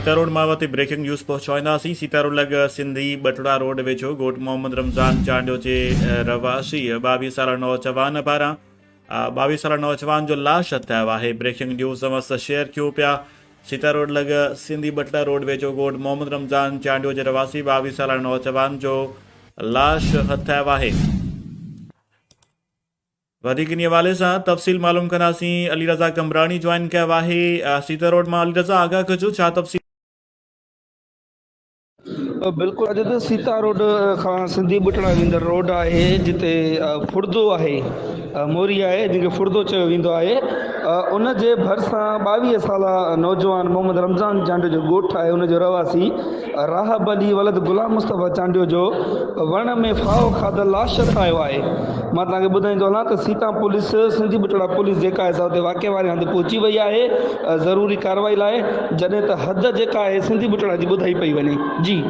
Sita road मावती breaking news पहुंचाईंदासीं। Sita road लॻ सिंधी बटड़ा रोड वेझो ॻोठ मोहम्मद रमज़ान चांडियो जे रवासी 22 साल नौजवान पारां 22 साल नौजवान जो लाश हथायो आहे। ब्रेकिंग न्यूज़ मस्त शेयर कयो पिया। सीता रोड लॻ सिंधी बटड़ा रोड वेझो ॻोठ मोहम्मद रमज़ान चांडियो जे रवासी 22 साल नौजवान जो लाश हथायो आहे। वधीक इन हवाले सां तफ़सील मालूम कंदासीं। अली रज़ा कमरानी जॉइन कयो आहे सीता रोड मां। अली रज़ा आगाह कजो, छा तफ़सील? बिल्कुल अॼु त सीता रोड खां सिंधी बुटड़ा वेंदड़ रोड आहे जिते फुर्दो आहे, मोरी आहे जंहिंखे फुर्दो चयो वेंदो आहे। उन जे भरिसां 22 साल नौजवान मोहम्मद रमज़ान चांडियो जो ॻोठु आहे, उन जो रवासी राहब अली वलद गुलाम मुस्तफ़ा चांडियो जो वण में फाहो खाधल लाश ठाहियो आहे। मां तव्हांखे ॿुधाईंदो हलां त सीता पुलिस, सिंधी बुटड़ा पुलिस जेका आहे हुते वाक़े वारे हंधि पहुची वई आहे ज़रूरी कार्रवाई लाइ, जॾहिं त हद जेका आहे सिंधी बुटड़ा जी ॿुधाई पई वञे। जी